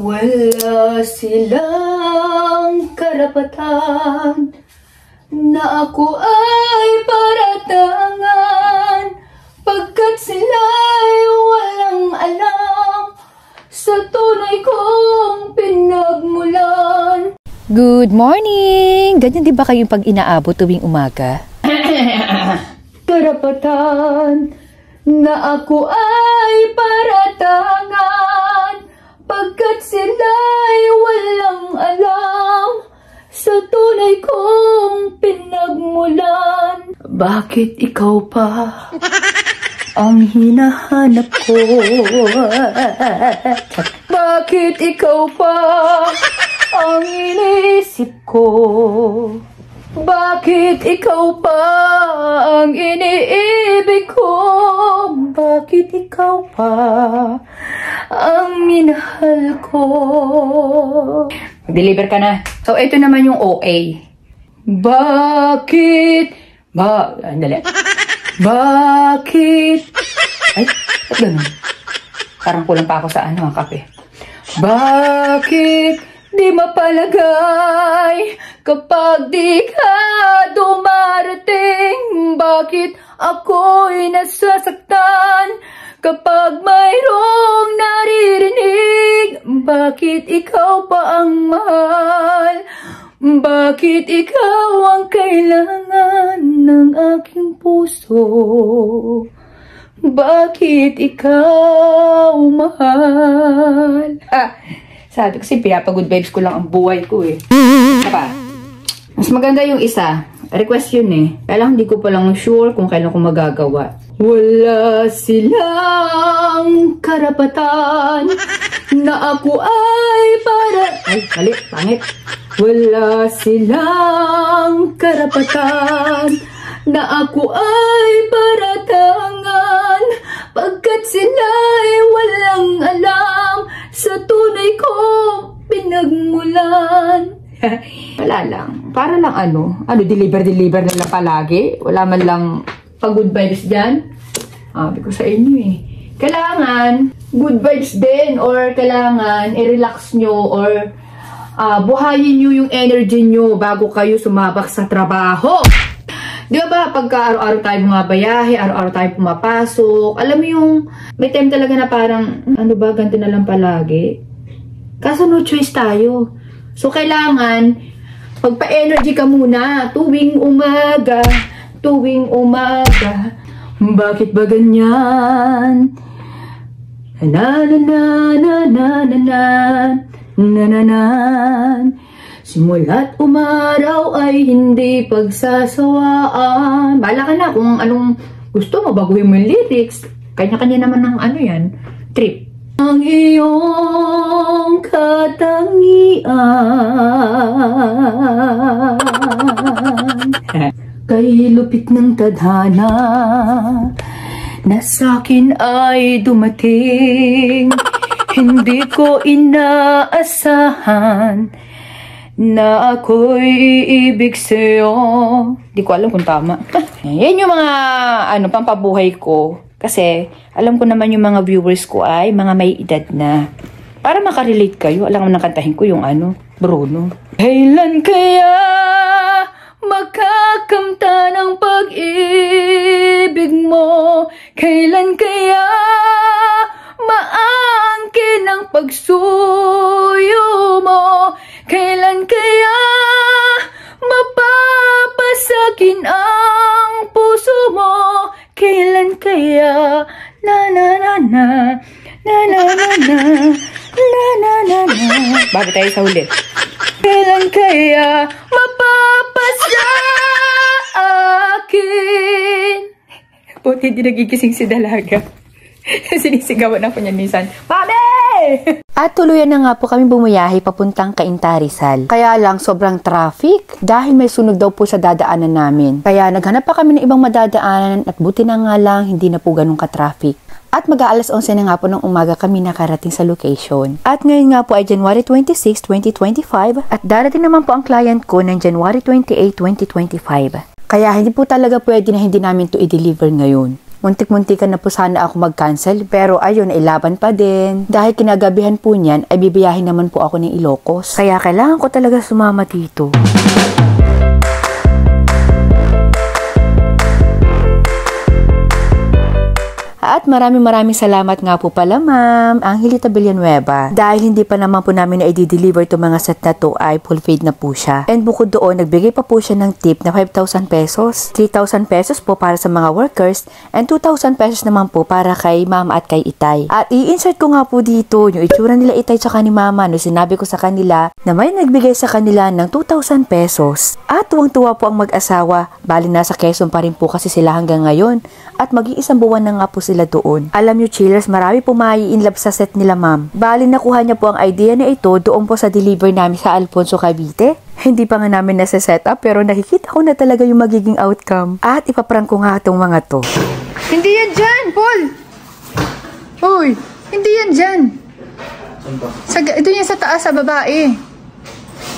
Wala silang karapatan na ako ay paratangan, pagkat sila'y walang alam sa tunay kong pinagmulan. Good morning! Ganyan di ba kayong pag inaabot tuwing umaga? Karapatan na ako ay paratangan, pagkat sila'y walang alam sa tunay kong pinagmulan. Bakit ikaw pa ang hinahanap ko? Bakit ikaw pa ang iniisip ko? Bakit ikaw pa ang iniibig ko? Bakit ikaw pa ang minahal ko? Mag-deliver ka na. So, ito naman yung OA. Bakit? Andali. Bakit? Ay, ba't ganun? Parang kulang pa ako sa kape. Bakit di mapalagay kapag di ka dumarating? Bakit ako'y nasasaktan kapag mayroong naririnig? Bakit ikaw pa ang mahal? Bakit ikaw ang kailangan ng aking puso? Bakit ikaw mahal? Sabi kasi pinapagood vibes ko lang ang buhay ko eh. Diba? Mas maganda yung isa. Request yun eh. Kaya lang hindi ko palang sure kung kailan ko magagawa. Wala silang karapatan na ako ay mali, pangit. Wala silang karapatan na ako ay paratangan, pagkat sila'y walang alam sa tunay kong pinagmulan. Wala lang. Para lang deliver na lang palagi. Wala man lang pag-good vibes dyan. Sabi ko sa inyo eh. Kailangan good vibes din, or kailangan i-relax nyo, or buhayin nyo yung energy nyo bago kayo sumabak sa trabaho. Di ba pagka araw-araw tayo bumabayahe, araw-araw tayo pumapasok, alam mo yung may time talaga na parang, ganito na lang palagi. Kaso no choice tayo. So kailangan, pagpa-energy ka muna, tuwing umaga. Bakit ba ganyan? Simula't umaraw ay hindi pagsasawaan. Bahala ka na kung anong gusto mo, baguhin mo yung lyrics. Kanya-kanya naman ng trip. Ang iyong katangian kay lupit ng tadhana na sa'kin ay dumating. Hindi ko inaasahan na ako'y iibig sa'yo. Hindi ko alam kung tama. Yan yung mga pampabuhay ko. Kasi alam ko naman yung mga viewers ko ay mga may edad na. Para makarelate kayo, alam mo nakantahin ko yung Bruno. Kailan kaya makakamta ng pag-ibig mo? Kailan kaya maangkin ang pagsuyo mo? Kailan kaya mapapasakin ang puso mo? Kailan kaya bago tayo sa huli. Kailan kaya mapapasa akin? Buti hindi nagigising si Dalaga. Sinisigawan ako niya minsan, Mami! At tuluyan na nga po kami bumayahe papuntang Cainta, Rizal. Kaya lang sobrang traffic dahil may sunog daw po sa dadaanan namin. Kaya naghanap pa kami ng ibang madadaanan at buti na nga lang hindi na po ganun ka-traffic. At mag-aalas 11 na nga po ng umaga kami nakarating sa location. At ngayon nga po ay January 26, 2025 at darating naman po ang client ko ng January 28, 2025. Kaya hindi po talaga pwede na hindi namin to i-deliver ngayon. Muntik-muntikan na po sana ako mag-cancel, pero ayun, ilaban pa din. Dahil kinagabihan po niyan, ay bibiyahin naman po ako ng Ilocos. Kaya kailangan ko talaga sumama dito. At maraming salamat nga po pala ma'am, Angelita Villanueva. Dahil hindi pa naman po namin na i-deliver itong mga set na to ay full paid na po siya. And bukod doon, nagbigay pa po siya ng tip na 5,000 pesos. 3,000 pesos po para sa mga workers and 2,000 pesos naman po para kay mama at kay Itay. At i-insert ko nga po dito yung itsura nila Itay tsaka ni mama no sinabi ko sa kanila na may nagbigay sa kanila ng 2,000 pesos. At tuwang-tuwa po ang mag-asawa. Bali nasa Quezon pa rin po kasi sila hanggang ngayon. At mag-iisang buwan na nga po sila doon. Alam nyo chillers, marami po mai-inlove sa set nila ma'am. Bali nakuha niya po ang idea na ito doon po sa deliver namin sa Alfonso, Cavite. Hindi pa nga namin nasa-set up pero nakikita ko na talaga yung magiging outcome. At ipaprank ko nga itong mga to. Hindi yan dyan, Paul! Uy, hindi yan dyan. Ito yan sa taas, sa babae.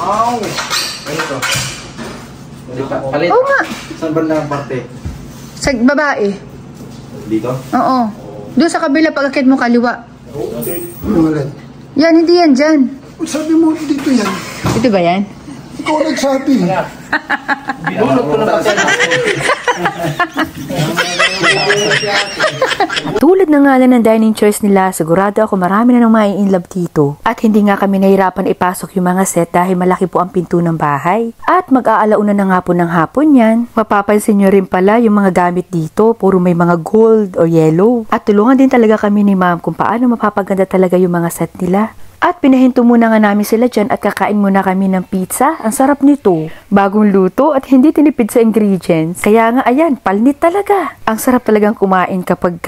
Ow! Ganito. Palit. Oo nga. Saan ba na parte? Sa babae. Dito? Oo. Doon sa kabila, pagkakit mo kaliwa. Umalit. Yan, hindi yan dyan. Sabi mo dito yan. Ito ba yan? Ikaw nagsabi. Bunot ko na pa. Tulad na nga lang ng dining choice nila, sigurado ako marami na nang mai-inlove dito. At hindi nga kami nahirapan ipasok yung mga set dahil malaki po ang pinto ng bahay. At mag-aalauna na nga po ng hapon yan. Mapapansin nyo rin pala yung mga gamit dito, puro may mga gold o yellow. At tulungan din talaga kami ni ma'am kung paano mapapaganda talaga yung mga set nila. At pinahinto muna nga namin sila dyan at kakain muna kami ng pizza. Ang sarap nito. Bagong luto at hindi tinipid sa ingredients. Kaya nga ayan, palnit talaga. Ang sarap talagang kumain kapag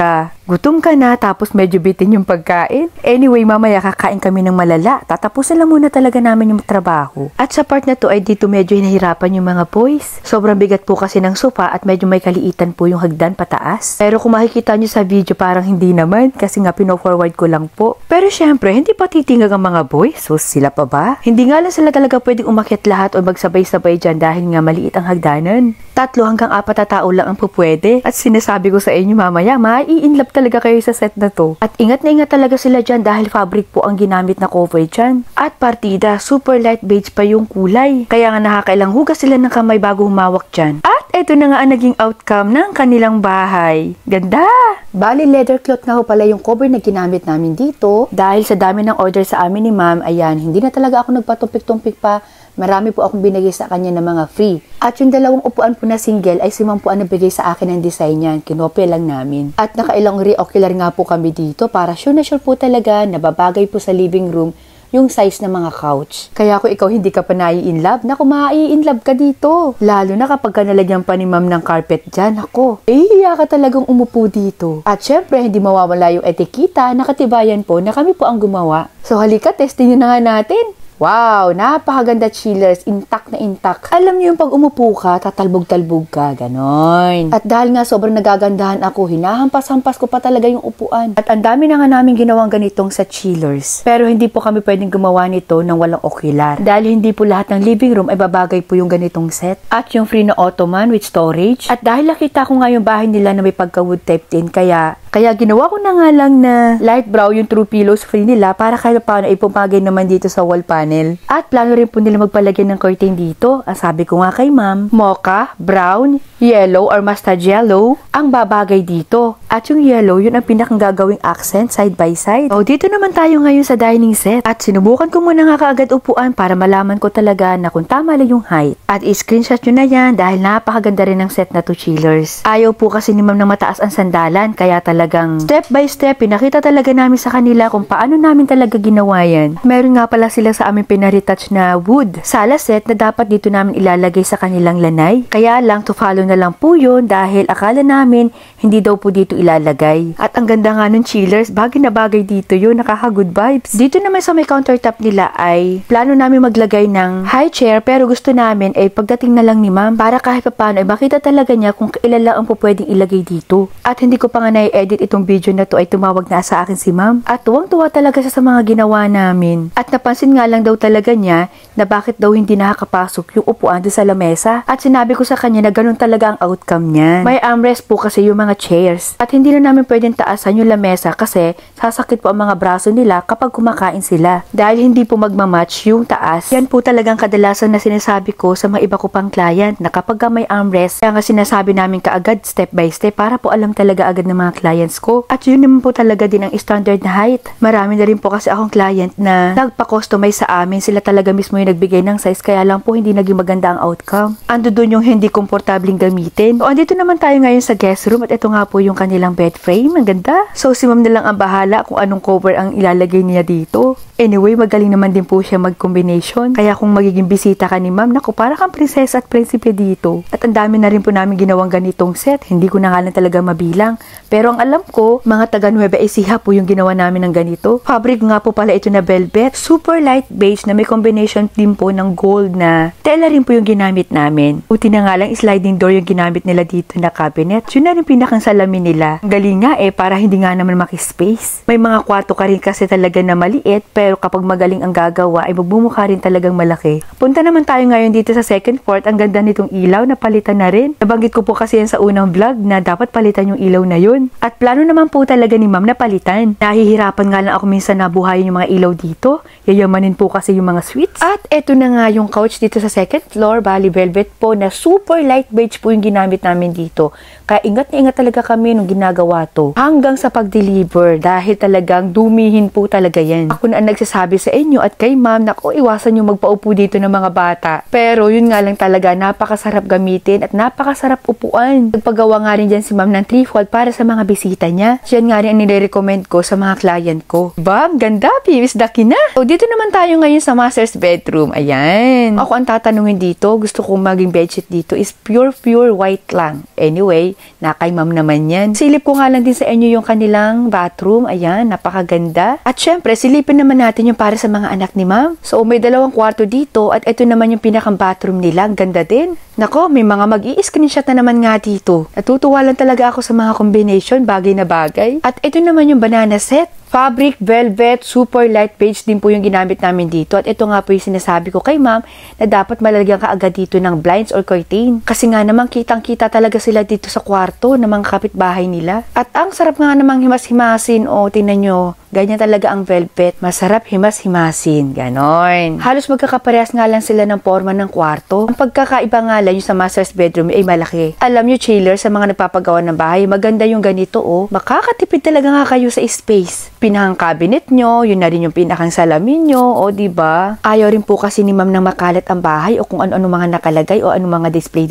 gutom ka na tapos medyo bitin yung pagkain. Anyway, mamaya kakain kami ng malala. Tatapusin lang muna talaga namin yung trabaho. At sa part na to ay dito medyo hinahirapan yung mga boys. Sobrang bigat po kasi ng sofa at medyo may kaliitan po yung hagdan pataas. Pero kung makikita nyo sa video parang hindi naman kasi nga pino-forward ko lang po. Pero syempre, hindi pa titingag ang mga boys. So sila pa ba? Hindi nga lang sila talaga pwedeng umakyat lahat o magsabay-sabay dyan dahil nga maliit ang hagdanan. 3 hanggang 4 na tao lang ang pupwede. At sinasabi ko sa inyo mamaya, mai-inlove talaga kayo sa set na to. At ingat na ingat talaga sila dyan dahil fabric po ang ginamit na cover dyan. At partida, super light beige pa yung kulay. Kaya nga nakakailang hugas sila ng kamay bago humawak dyan. At eto na nga ang naging outcome ng kanilang bahay. Ganda! Bali, leather cloth nga ho pala yung cover na ginamit namin dito. Dahil sa dami ng order sa amin ni ma'am, ayan, hindi na talaga ako nagpatumpik-tumpik pa. Marami po akong binigay sa kanya ng mga free. At yung 2 upuan po na single ay si ma'am po ang nabigay sa akin ng design niyan. Kinopya lang namin. At nakailang re-ocular nga po kami dito para sure na sure po talaga na babagay po sa living room yung size ng mga couch. Kaya kung ikaw hindi ka pa nai-inlove, naku, mai-inlove ka dito. Lalo na kapag ka nalagyan pa ni ma'am ng carpet dyan, ako, hiya ka talagang umupo dito. At syempre, hindi mawawala yung etikita, nakatibayan po na kami po ang gumawa. So halika, testing nyo na nga natin. Wow, napakaganda chillers, intact na intact. Alam niyo yung pag umupo ka, tatalbog-talbog ka, ganon. At dahil nga sobrang nagagandahan ako, hinahampas-hampas ko pa talaga yung upuan. At ang dami na nga namin ginawang ganitong sa chillers. Pero hindi po kami pwedeng gumawa nito ng walang ocular. Dahil hindi po lahat ng living room ay babagay po yung ganitong set. At yung free na ottoman with storage. At dahil nakita ko nga yung bahay nila na may pagka-wood type din, kaya ginawa ko na nga lang na light brown yung true pillows free nila para kahit paano ipumagay naman dito sa wall panel. At plano rin po nila magpalagyan ng curtain dito. Ang sabi ko nga kay ma'am, mocha, brown, yellow or mustard yellow ang babagay dito. At yung yellow, yun ang pinakang gagawing accent side by side. O dito naman tayo ngayon sa dining set. At sinubukan ko muna nga kaagad upuan para malaman ko talaga na kung tama lang yung height. At i-screenshot nyo na yan dahil napakaganda rin ng set na to chillers. Ayaw po kasi ni ma'am na mataas ang sandalan kaya talagang step by step pinakita talaga namin sa kanila kung paano namin talaga ginawa yan. Meron nga pala sila sa amin pinaretouch na wood sala set na dapat dito namin ilalagay sa kanilang lanay. Kaya lang to follow na lang po yun dahil akala namin hindi daw po dito ilalagay. At ang ganda nga ng chillers, bagay na bagay dito yun, nakaka-good vibes. Dito naman sa may countertop nila ay plano namin maglagay ng high chair pero gusto namin ay pagdating na lang ni ma'am para kahit paano ay makita talaga niya kung kailan lang ang po pwedeng ilagay dito. At hindi ko pa nga na-edit itong video na to ay tumawag na sa akin si ma'am. At tuwang-tuwa talaga siya sa mga ginawa namin. At napansin nga lang daw talaga niya na bakit daw hindi nakakapasok yung upuan doon sa lamesa. At sinabi ko sa kanya na ganun talaga ang outcome niya. May armrest po kasi yung mga chairs. At hindi na namin pwedeng taasan yung lamesa kasi sasakit po ang mga braso nila kapag kumakain sila. Dahil hindi po magmamatch yung taas. Yan po talagang kadalasan na sinasabi ko sa mga iba ko pang client na kapag may armrest, kaya nga sinasabi namin kaagad step by step para po alam talaga agad ng mga clients ko. At yun naman po talaga din ang standard na height. Marami na rin po kasi akong client na nagpa-customize sa amin. Sila talaga mismo yung nagbigay ng size kaya lang po hindi naging maganda ang outcome. Ando doon yung hindi komportabling gamitin. So, andito naman tayo ngayon sa guest room at ito nga po yung kanilang bed frame. Ang ganda. So, si ma'am na lang ang bahala kung anong cover ang ilalagay niya dito. Anyway, magaling naman din po siya mag-combination. Kaya kung magiging bisita ka ni ma'am, naku, para kang prinsesa at prinsipe dito. At ang dami na rin po namin ginawang ganitong set. Hindi ko na nga lang talaga mabilang. Pero ang alam ko, mga taga Nueva Ecija po yung ginawa namin ng ganito. Fabric nga po pala ito na velvet. Super light beige na may combination din po ng gold na tela rin po yung ginamit namin. Buti na nga lang sliding door yung ginamit nila dito na cabinet. Yun na rin pinakang salamin nila. Ang galing nga para hindi nga naman makispace. May mga kwarto ka rin kasi talaga na maliit pero kapag magaling ang gagawa ay magbumukha rin talagang malaki. Punta naman tayo ngayon dito sa second floor. Ang ganda nitong ilaw na palitan na rin. Nabanggit ko po kasi yan sa unang vlog na dapat palitan yung ilaw na yun. At plano naman po talaga ni ma'am na palitan. Nahihirapan nga lang ako minsan na buhayin yung mga ilaw dito. Yayamanin po kasi yung mga switch. At eto na nga yung couch dito sa second floor. Bali velvet po na super light beige po yung ginamit namin dito. Kaya ingat na ingat talaga kami nung ginagawa to. Hanggang sa pag-deliver dahil talagang dumihin po talaga yan. Ako na ang nagsasabi sa inyo at kay ma'am na iwasan yung magpaupo dito ng mga bata. Pero yun nga lang talaga napakasarap gamitin at napakasarap upuan. Nagpagawa nga rin dyan si ma'am ng threefold para sa mga bisita niya. Yan nga rin ang nire-recommend ko sa mga client ko. Ba, ganda, piwis daki na. So, dito naman tayo ngayon sa master's bedroom. Ayan. Ako ang tatanungin dito, gusto kong maging bedsheet dito is pure white lang. Anyway, na kay ma'am naman yan. Silip ko nga lang din sa inyo yung kanilang bathroom. Ayan, napakaganda. At syempre, silipin naman natin yung para sa mga anak ni ma'am. So, may dalawang kwarto dito at ito naman yung pinakang bathroom nila. Ang ganda din. Nako, may mga mag-i-screenshot na naman nga dito. Natutuwa lang talaga ako sa mga combination, bagay na bagay. At ito naman yung banana set. Fabric, velvet, super light beige din po yung ginamit namin dito. At ito nga po yung sinasabi ko kay ma'am na dapat malalagyan ka agad dito ng blinds or curtain. Kasi nga naman kitang-kita talaga sila dito sa kwarto ng mga kapitbahay nila. At ang sarap nga namang himas-himasin. O, tingnan nyo. Ganyan talaga ang velvet. Masarap himas-himasin. Ganon. Halos magkakaparehas nga lang sila ng forma ng kwarto. Ang pagkakaiba nga lang yung sa master's bedroom ay malaki. Alam nyo, chiller, sa mga nagpapagawa ng bahay, maganda yung ganito Makakatipid talaga nga kayo sa space. Pinakang cabinet nyo, yun na rin yung pinakang salamin nyo, diba? Ayaw rin po kasi ni ma'am nang makalat ang bahay o kung ano-ano mga nakalagay o ano mga display.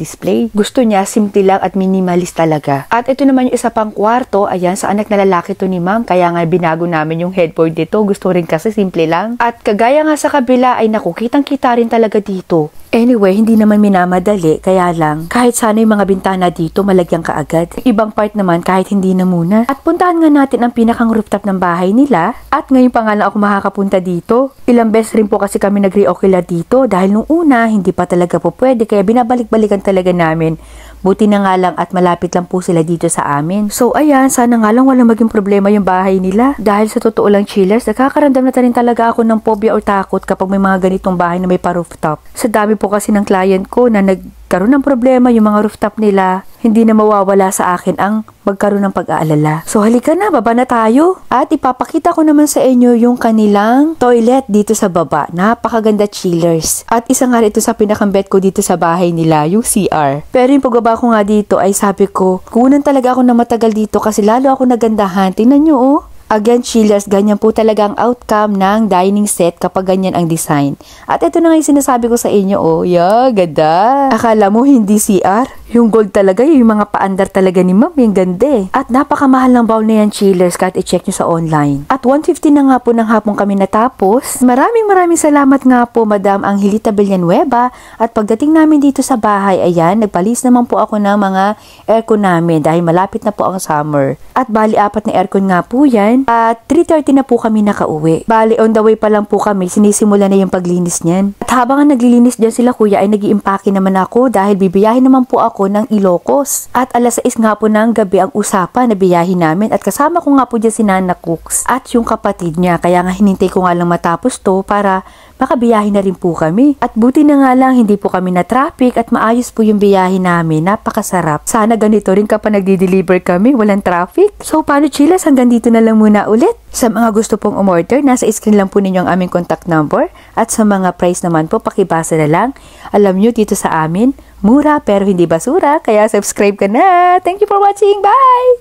Gusto niya, simple lang at minimalist talaga. At ito naman yung isa pang kwarto, ayan, sa anak na lalaki to ni ma'am, kaya nga binago namin yung headboard dito. Gusto rin kasi simple lang. At kagaya nga sa kabila ay naku, kitang-kita rin talaga dito. Anyway, hindi naman minamadali, kaya lang, kahit sana yung mga bintana dito, malagyan ka agad. Yung ibang part naman, kahit hindi na muna. At puntahan nga natin ang pinakang rooftop ng bahay nila. At ngayon pa nga lang ako makakapunta dito. Ilang beses rin po kasi kami nag-reocular dito dahil nung una, hindi pa talaga po pwede, kaya binabalik-balikan talaga namin. Buti na nga lang at malapit lang po sila dito sa amin. So ayan, sana nga lang walang maging problema yung bahay nila. Dahil sa totoo lang chillers, nakakaramdam na rin talaga ako ng phobia o takot kapag may mga ganitong bahay na may pa-rooftop. Sa dami po kasi ng client ko na nagkaroon ng problema yung mga rooftop nila, hindi na mawawala sa akin ang magkaroon ng pag-aalala. So halika na, baba na tayo. At ipapakita ko naman sa inyo yung kanilang toilet dito sa baba. Napakaganda chillers. At isa nga ito sa pinakang bed ko dito sa bahay nila, yung CR. Pero yung pagbaba ko nga dito ay sabi ko, kunan talaga ako na matagal dito kasi lalo ako nagandahan. Tingnan nyo Again, chillers, ganyan po talaga ang outcome ng dining set kapag ganyan ang design. At ito na nga yung sinasabi ko sa inyo, ganda. Akala mo hindi CR? Yung gold talaga, yung mga paandar talaga ni ma'am, yung ganda. At napakamahal ng bowl na yan, chillers, kahit i-check nyo sa online. At 150 na nga po ng hapon kami natapos. Maraming salamat nga po, Madam Angelita Villanueva. At pagdating namin dito sa bahay, ayan, nagpalis naman po ako ng mga aircon namin dahil malapit na po ang summer. At bali, 4 na aircon nga po yan. At 3:30 na po kami nakauwi. Bali, on the way pa lang po kami, sinisimula na yung paglinis niyan. At habang naglilinis dyan sila kuya, ay nag-iimpake naman ako dahil bibiyahin naman po ako ng Ilocos. At 6:00 nga po ng gabi ang usapan na biyahin namin. At kasama ko nga po dyan si Nana Cooks at yung kapatid niya. Kaya nga hinintay ko nga lang matapos to para makabiyahe na rin po kami. At buti na nga lang hindi po kami na traffic at maayos po yung biyahe namin. Napakasarap. Sana ganito rin kapag nagdi-deliver kami, walang traffic. So paano chilas, hanggang dito na lang muna ulit. Sa mga gusto pong umorder, nasa screen lang po ninyo ang aming contact number. At sa mga price naman po, pakibasa na lang. Alam nyo, dito sa amin, mura pero hindi basura. Kaya subscribe ka na. Thank you for watching. Bye!